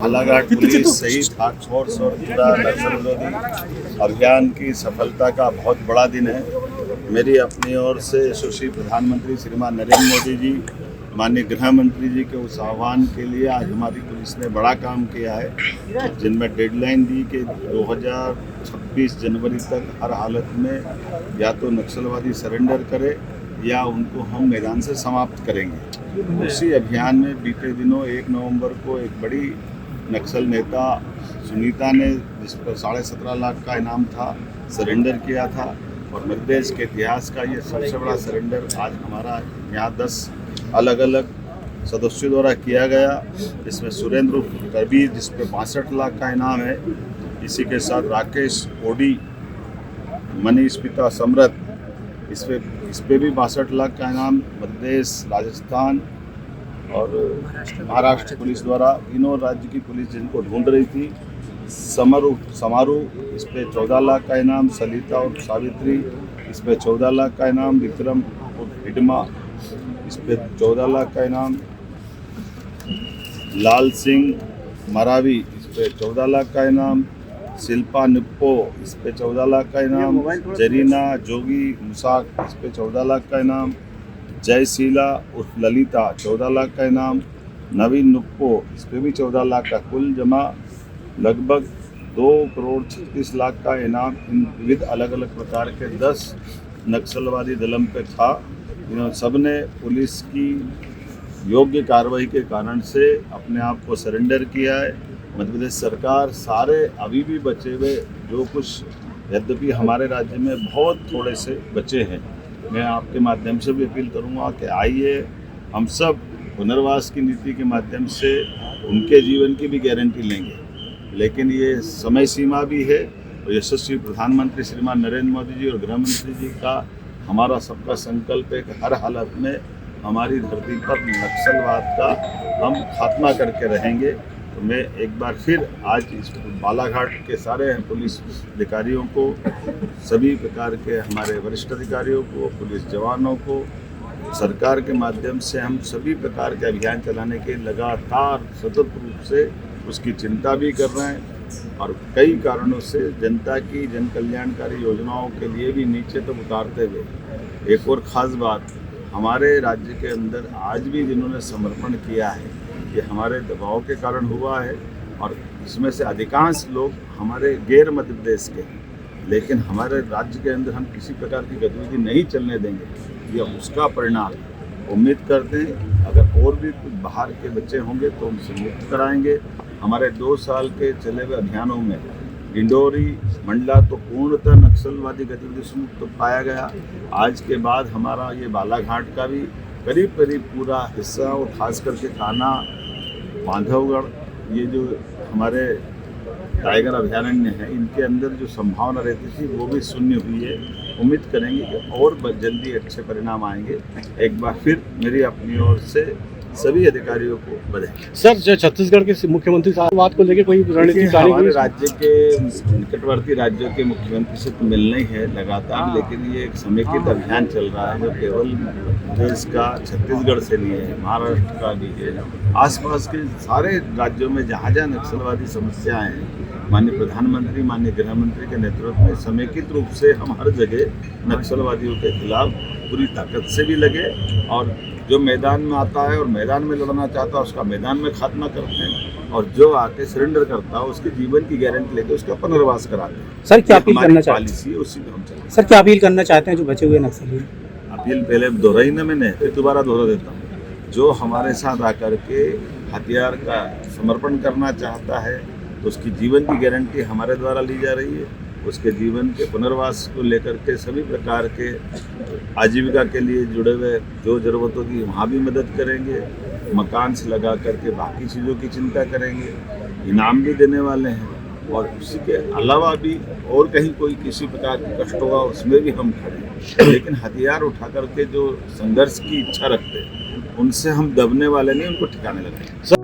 Balaghat police शहीद task force और पूरा नक्सल विरोधी अभियान की सफलता का बहुत बड़ा दिन है। मेरी अपनी ओर से यशस्वी प्रधानमंत्री श्रीमान नरेंद्र मोदी जी, माननीय गृह मंत्री जी के उस आह्वान के लिए आज हमारी पुलिस ने बड़ा काम किया है, जिनमें डेडलाइन दी कि 2026 जनवरी तक हर हालत में या तो नक्सलवादी सरेंडर करे या उनको हम मैदान से समाप्त करेंगे। उसी अभियान में बीते दिनों 1 नवंबर को एक बड़ी नक्सल नेता सुनीता ने, जिस पर 17.5 लाख का इनाम था, सरेंडर किया था और मध्य प्रदेश के इतिहास का ये सबसे बड़ा सरेंडर आज हमारा यहाँ 10 अलग अलग सदस्यों द्वारा किया गया। इसमें सुरेंद्र कबीर, जिस पे 62 लाख का इनाम है, इसी के साथ राकेश ओडी, मनीष पिता समरथ, इस पे भी 62 लाख का इनाम मध्य प्रदेश, राजस्थान और महाराष्ट्र पुलिस द्वारा, तीनों राज्य की पुलिस जिनको ढूंढ रही थी। समारोह, इस पे 14 लाख का इनाम, सलिता और सावित्री, इस पे 14 लाख का इनाम, विक्रम और हिडमा, इस पे 14 लाख का इनाम, लाल सिंह मरावी, इस पे 14 लाख का इनाम, शिल्पा निप्पो, इस पे 14 लाख का इनाम, जरीना जोगी मुसाक, इस पे 14 लाख का इनाम, जयशीला उर्फ ललिता 14 लाख का इनाम, नवीन नुप्पो, इस पे भी 14 लाख का, कुल जमा लगभग 2 करोड़ 36 लाख का इनाम इन विविध अलग अलग प्रकार के 10 नक्सलवादी दलम पे था। इन्होंने सब ने पुलिस की योग्य कार्रवाई के कारण से अपने आप को सरेंडर किया है। मध्य प्रदेश सरकार सारे अभी भी बचे हुए जो कुछ, यद्यपि हमारे राज्य में बहुत थोड़े से बचे हैं, मैं आपके माध्यम से भी अपील करूंगा कि आइए हम सब पुनर्वास की नीति के माध्यम से उनके जीवन की भी गारंटी लेंगे, लेकिन ये समय सीमा भी है और यशस्वी प्रधानमंत्री श्रीमान नरेंद्र मोदी जी और गृह मंत्री जी का हमारा सबका संकल्प है कि हर हालत में हमारी धरती पर नक्सलवाद का हम खात्मा करके रहेंगे। तो मैं एक बार फिर आज इस बालाघाट के सारे पुलिस अधिकारियों को, सभी प्रकार के हमारे वरिष्ठ अधिकारियों को, पुलिस जवानों को, सरकार के माध्यम से हम सभी प्रकार के अभियान चलाने के लगातार सतत रूप से उसकी चिंता भी कर रहे हैं और कई कारणों से जनता की जन कल्याणकारी योजनाओं के लिए भी नीचे तक उतारते हुए। एक और ख़ास बात, हमारे राज्य के अंदर आज भी जिन्होंने समर्पण किया है, ये हमारे दबाव के कारण हुआ है और इसमें से अधिकांश लोग हमारे गैर मध्य प्रदेश के हैं, लेकिन हमारे राज्य के अंदर हम किसी प्रकार की गतिविधि नहीं चलने देंगे, यह उसका परिणाम। उम्मीद करते हैं अगर और भी कुछ बाहर के बच्चे होंगे तो उनसे मुक्त कराएंगे। हमारे 2 साल के चले हुए अभियानों में डिंडोरी मंडला तो पूर्णतः नक्सलवादी गतिविधि से मुक्त पाया गया। आज के बाद हमारा ये बालाघाट का भी करीब पूरा हिस्सा और खास करके थाना बांधवगढ़, ये जो हमारे टाइगर अभयारण्य है, इनके अंदर जो संभावना रहती थी वो भी शून्य हुई है। उम्मीद करेंगे कि और जल्दी अच्छे परिणाम आएंगे। एक बार फिर मेरी अपनी ओर से सभी अधिकारियों को बधाई। सर, जो छत्तीसगढ़ के मुख्यमंत्री साहब बात को लेकर कोई रणनीति, हमारे राज्य के निकटवर्ती राज्यों के मुख्यमंत्री से तो मिलना ही है लगातार, लेकिन ये एक समेकित अभियान चल रहा है जो केवल देश का छत्तीसगढ़ से नहीं है, महाराष्ट्र का भी है, आसपास के सारे राज्यों में जहाँ जहाँ नक्सलवादी समस्याएं हैं, माननीय प्रधानमंत्री, माननीय गृह मंत्री के नेतृत्व में समेकित रूप से हम हर जगह नक्सलवादियों के खिलाफ पूरी ताकत से भी लगे और जो मैदान में आता है और मैदान में लड़ना चाहता है उसका मैदान में खात्मा करते हैं और जो आके सरेंडर करता है उसके जीवन की गारंटी लेके उसका पुनर्वास कराते हैं। सर, क्या अपील करना चाहते हैं? उसी में हम चलते। सर, क्या अपील करना चाहते हैं जो बचे हुए नक्सली? अपील पहले दोहराई ना मैंने, फिर दोबारा दोहरा देता हूँ। जो हमारे साथ आकर के हथियार का समर्पण करना चाहता है तो उसकी जीवन की गारंटी हमारे द्वारा ली जा रही है। उसके जीवन के पुनर्वास को लेकर के सभी प्रकार के आजीविका के लिए जुड़े हुए जो ज़रूरत होगी वहाँ भी मदद करेंगे, मकान से लगा करके बाकी चीज़ों की चिंता करेंगे, इनाम भी देने वाले हैं और उसी के अलावा भी और कहीं कोई किसी प्रकार की कष्ट होगा उसमें भी हम खड़े हैं। लेकिन हथियार उठा करके जो संघर्ष की इच्छा रखते हैं उनसे हम दबने वाले नहीं, उनको ठिकाने लगे।